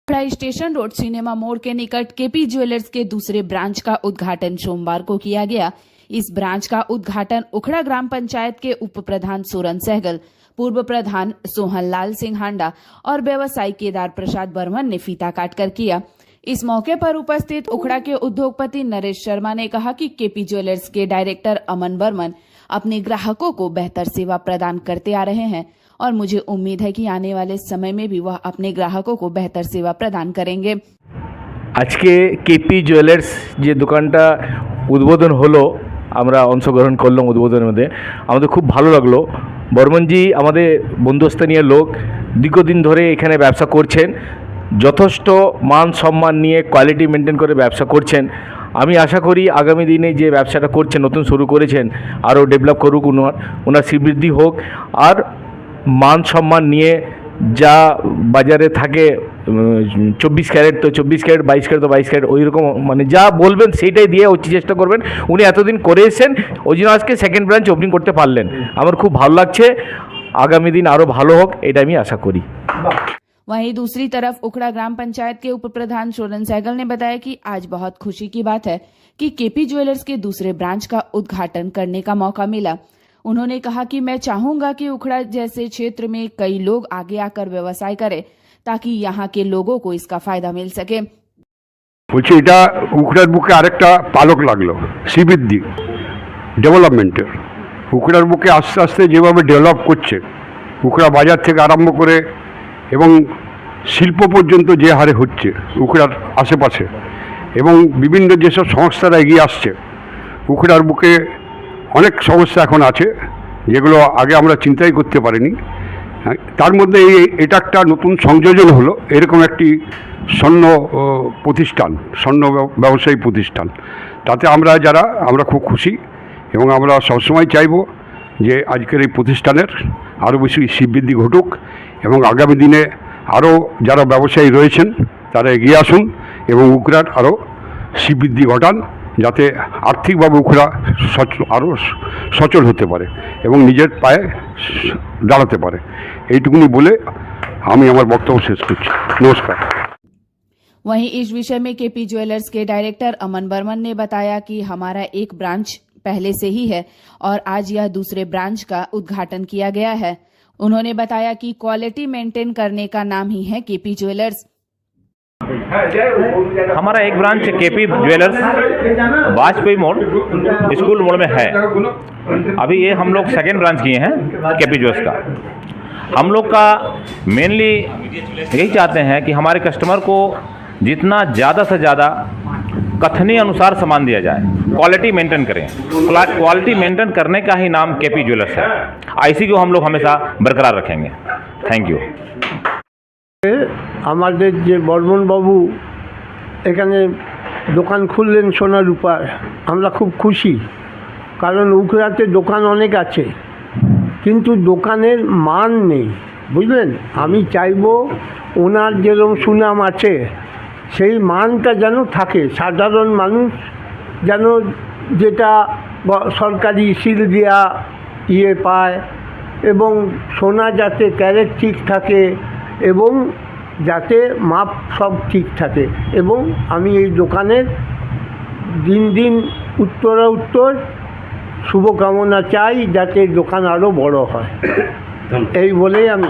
खड़ा station road cinema मोड़ के निकट केपी ज्वेलर्स के दूसरे ब्रांच का उद्घाटन सोमवार को किया गया। इस ब्रांच का उद्घाटन उखड़ा ग्राम पंचायत के उप प्रधान सोरन सहगल, पूर्व प्रधान सोहन लाल सिंह हांडा और व्यवसायी केदार प्रसाद बर्मन ने फीता काटकर किया। इस मौके पर उपस्थित उखड़ा के उद्योगपति नरेश शर्मा ने कहा कि केपी ज्वेलर्स के डायरेक्टर अमन बर्मन अपने ग्राहकों को बेहतर सेवा प्रदान करते आ रहे हैं और मुझे उम्मीद है कि आने वाले समय में भी वह अपने ग्राहकों को बेहतर सेवा प्रदान करेंगे। आज के केपी ज्वेलर्स जे दुकानटा उद्बोधन हलो আমরা অংশগ্রহণ করলাম উদ্বোধনের মধ্যে আমাদের খুব ভালো লাগলো। বর্মনজি আমাদের বন্ধুস্থানীয় লোক, দীর্ঘদিন ধরে এখানে ব্যবসা করছেন, যথেষ্ট মান সম্মান নিয়ে কোয়ালিটি মেনটেন করে ব্যবসা করছেন। আমি আশা করি আগামী দিনে যে ব্যবসাটা করছেন, নতুন শুরু করেছেন, আরও ডেভেলপ করুক, ওনার শ্রীবৃদ্ধি হোক। আর মান সম্মান নিয়ে যা বাজারে থাকে 24 ক্যারেট তো 24 ক্যারেট, 22 ক্যারেট তো 22 ক্যারেট, ওই রকম মানে যা বলবেন সেইটাই দিয়ে চেষ্টা করবেন। উনি এতদিন করে এসেছেন, ওই জন্য আজকে সেকেন্ড ব্রাঞ্চ ওপেনিং করতে পারলেন। আমার খুব ভালো লাগছে, আগামী দিন আরও ভালো হোক এটা আমি আশা করি। वहीं दूसरी तरफ उखड़ा ग्राम पंचायत के उप प्रधान सोरन सहगल ने बताया कि आज बहुत खुशी की बात है कि केपी ज्वेलर्स के दूसरे ब्रांच का उद्घाटन करने का मौका मिला। उन्होंने कहा कि मैं चाहूंगा कि उखड़ा जैसे क्षेत्र में कई लोग आगे आकर व्यवसाय करें ताकि यहाँ के लोगों को इसका फायदा मिल सके। বলছি এটা উখড়ার বুকে আরেকটা পালক লাগলো শ্রীবৃদ্ধি ডেভেলপমেন্টের। উখড়ার বুকে আস্তে আস্তে যেভাবে ডেভেলপ করছে, উখড়া বাজার থেকে আরম্ভ করে এবং শিল্প পর্যন্ত যে হারে হচ্ছে উখড়ার আশেপাশে, এবং বিভিন্ন যেসব সংস্থারা এগিয়ে আসছে, উখড়ার বুকে অনেক সমস্যা এখন আছে যেগুলো আগে আমরা চিন্তাই করতে পারিনি। তার মধ্যে এটা একটা নতুন সংযোজন হলো, এরকম একটি স্বর্ণ প্রতিষ্ঠান, স্বর্ণ ব্যবসায়ী প্রতিষ্ঠান। তাতে আমরা খুব খুশি এবং আমরা সবসময় চাইব যে আজকের এই প্রতিষ্ঠানের আরও বেশি শ্রীবৃদ্ধি ঘটুক এবং আগামী দিনে আরও যারা ব্যবসায়ী রয়েছেন তারা এগিয়ে আসুন এবং উখড়ার আরও শ্রীবৃদ্ধি ঘটান, যাতে আর্থিকভাবে উখড়া আরও সচল হতে পারে এবং নিজের পায়ে দাঁড়াতে পারে। এইটুকুনি বলে আমি আমার বক্তব্য শেষ করছি। নমস্কার। वहीं इस विषय में केपी ज्वेलर्स के डायरेक्टर अमन बर्मन ने बताया कि हमारा एक ब्रांच पहले से ही है और आज यह दूसरे ब्रांच का उद्घाटन किया गया है। उन्होंने बताया कि क्वालिटी मेंटेन करने का नाम ही है केपी ज्वेलर्स। हमारा एक ब्रांच केपी ज्वेलर्स वाजपेयी मोड़ स्कूल मोड़ में है। अभी ये हम लोग सेकेंड ब्रांच किए हैं केपी ज्वेलर्स का। हम लोग का मेनली यही चाहते हैं कि हमारे कस्टमर को जितना ज़्यादा से ज़्यादा कथनी अनुसार सामान दिया जाए, क्वालिटी मेंटेन करें। क्वालिटी मेंटेन करने का ही नाम केपी ज्वेलर्स है। आईसी को हम लोग हमेशा बरकरार रखेंगे। Thank you. আমাদের যে বর্মন বাবু এখানে দোকান খুললেন সোনা রূপার, আমরা খুব খুশি। কারণ উখড়াতে দোকান অনেক আছে কিন্তু দোকানের মান নেই, বুঝলেন। আমি চাইবো ওনার যেরকম সুনাম আছে সেই মানটা যেন থাকে, সাধারণ মানুষ যেন যেটা সরকারি সিল দেওয়া পায়, এবং সোনা যাতে ক্যারেট ঠিক থাকে এবং যাতে মাপ সব ঠিক থাকে। এবং আমি এই দোকানের দিন দিন উত্তর শুভকামনা চাই, যাতে দোকান আরও বড় হয়। এই বলেই আমি